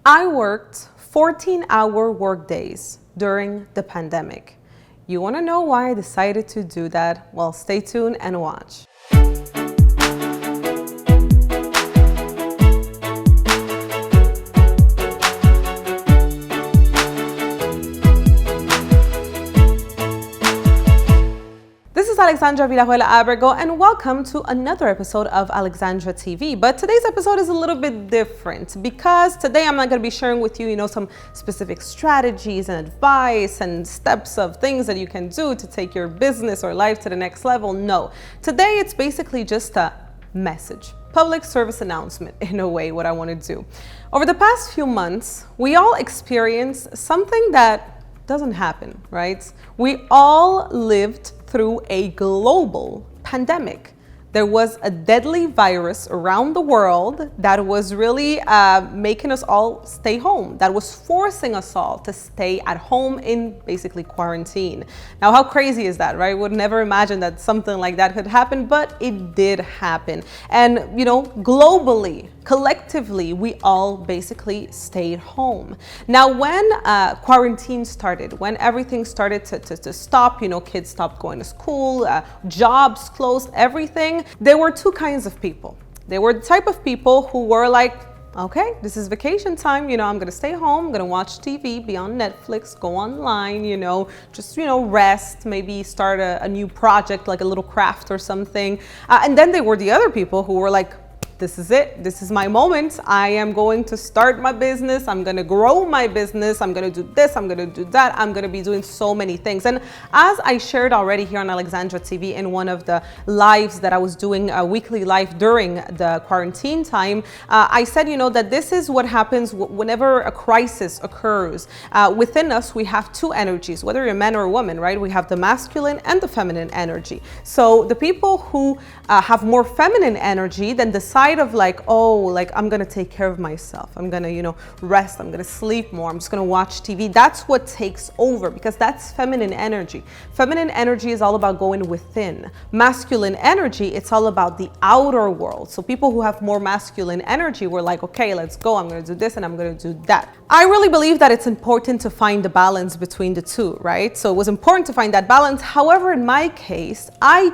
I worked 14-hour workdays during the pandemic. You want to know why I decided to do that? Well, stay tuned and watch. This is Alexandra Villarroel Abrego and welcome to another episode of AlexandraTV. But today's episode is a little bit different because today I'm not going to be sharing with you, some specific strategies and advice and steps of things that you can do to take your business or life to the next level. No, today it's basically just a message. Public service announcement, in a way, what I want to do. Over the past few months, we all experienced something that doesn't happen, right? We all lived through a global pandemic. There was a deadly virus around the world that was really making us all stay home, that was forcing us all to stay at home in basically quarantine. Now, how crazy is that, right? Would never imagine that something like that could happen, but it did happen. And, globally, collectively, we all basically stayed home. Now, when quarantine started, when everything started to stop, kids stopped going to school, jobs closed, everything, there were two kinds of people. There were the type of people who were like, okay, this is vacation time, I'm gonna stay home, I'm gonna watch TV, be on Netflix, go online, just, rest, maybe start a new project, like a little craft or something. And then there were the other people who were like, this is it. This is my moment. I am going to start my business. I'm going to grow my business. I'm going to do this. I'm going to do that. I'm going to be doing so many things. And as I shared already here on Alexandra TV in one of the lives that I was doing, a weekly live during the quarantine time, I said, that this is what happens whenever a crisis occurs. Within us, we have two energies, whether you're a man or a woman, right? We have the masculine and the feminine energy. So the people who have more feminine energy then decide of I'm gonna take care of myself. I'm gonna, rest. I'm gonna sleep more. I'm just gonna watch TV. That's what takes over because that's feminine energy. Feminine energy is all about going within. Masculine energy, it's all about the outer world. So people who have more masculine energy were like, okay, let's go. I'm gonna do this and I'm gonna do that. I really believe that it's important to find the balance between the two, right? So it was important to find that balance. However, in my case, I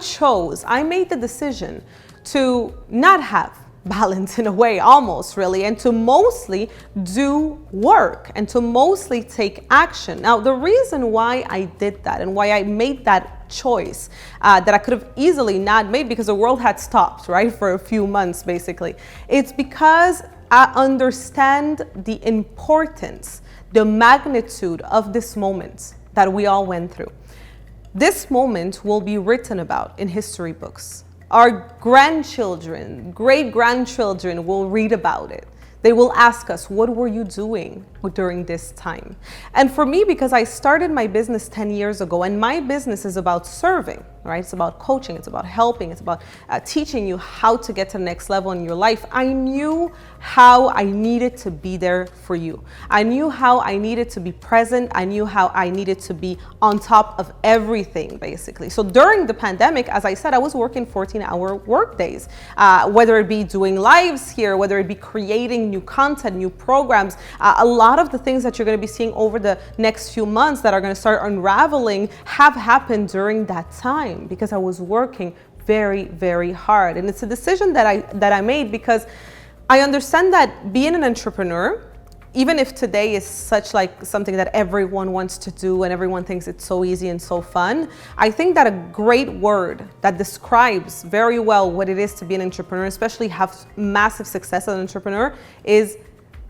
made the decision to not have balance in a way, almost really, and to mostly do work and to mostly take action. Now, the reason why I did that and why I made that choice that I could have easily not made because the world had stopped, right, for a few months, basically, it's because I understand the importance, the magnitude of this moment that we all went through. This moment will be written about in history books. Our grandchildren, great-grandchildren will read about it. They will ask us, what were you doing during this time? And for me, because I started my business 10 years ago, and my business is about serving, right? It's about coaching, it's about helping, it's about teaching you how to get to the next level in your life. I knew how I needed to be there for you. I knew how I needed to be present. I knew how I needed to be on top of everything, basically. So during the pandemic, as I said, I was working 14-hour work days, whether it be doing lives here, whether it be creating new content, new programs. A lot of the things that you're going to be seeing over the next few months that are going to start unraveling have happened during that time because I was working very, very hard. And it's a decision that I made because I understand that being an entrepreneur, even if today is such like something that everyone wants to do and everyone thinks it's so easy and so fun, I think that a great word that describes very well what it is to be an entrepreneur, especially have massive success as an entrepreneur, is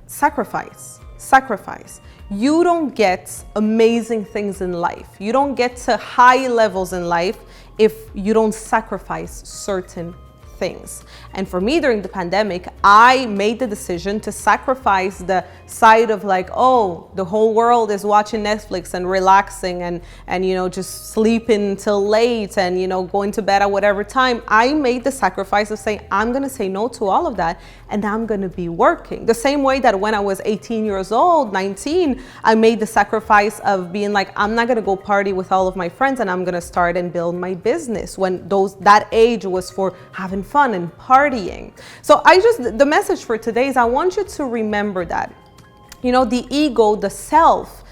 sacrifice. Sacrifice. You don't get amazing things in life. You don't get to high levels in life if you don't sacrifice certain things. And for me during the pandemic, I made the decision to sacrifice the side of like, oh, the whole world is watching Netflix and relaxing and just sleeping till late and, going to bed at whatever time. I made the sacrifice of saying, I'm going to say no to all of that and I'm going to be working. The same way that when I was 18 years old, 19, I made the sacrifice of being like, I'm not going to go party with all of my friends and I'm going to start and build my business when that age was for having fun and partying. So the message for today is I want you to remember that You know, the ego, the self,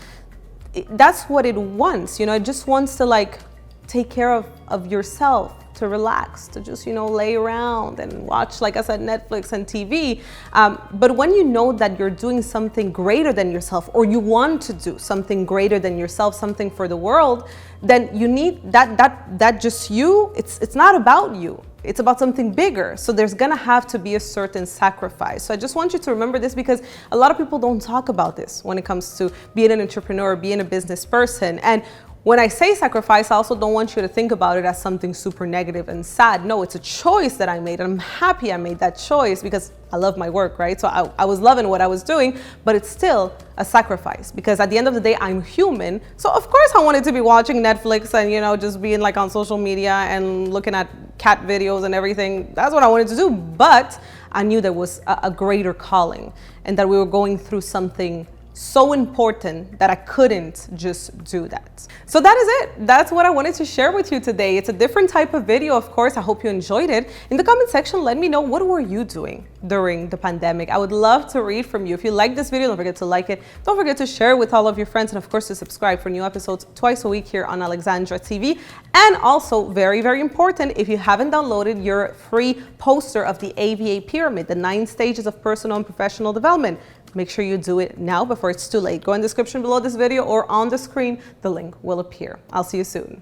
that's what it wants. You know, it just wants to like take care of yourself, to relax, to just, you know, lay around and watch, like I said, Netflix and TV. But when you know that you're doing something greater than yourself, or you want to do something greater than yourself, something for the world, then you need that just you, it's not about you. It's about something bigger. So there's gonna have to be a certain sacrifice. So I just want you to remember this, because a lot of people don't talk about this when it comes to being an entrepreneur, being a business person. And when I say sacrifice, I also don't want you to think about it as something super negative and sad. No, it's a choice that I made. And I'm happy I made that choice because I love my work, right? So I was loving what I was doing, but it's still a sacrifice, because at the end of the day, I'm human. So of course I wanted to be watching Netflix and, you know, just being like on social media and looking at cat videos and everything. That's what I wanted to do. But I knew there was a greater calling, and that we were going through something so important that I couldn't just do that. So that is it. That's what I wanted to share with you today. It's a different type of video, of course. I hope you enjoyed it. In the comment section, let me know, what were you doing during the pandemic? I would love to read from you. If you like this video, don't forget to like it. Don't forget to share it with all of your friends, and of course to subscribe for new episodes twice a week here on Alexandra TV. And also, very, very important, if you haven't downloaded your free poster of the A.V.A pyramid, the 9 stages of personal and professional development, make sure you do it now before it's too late. Go in the description below this video or on the screen, the link will appear. I'll see you soon.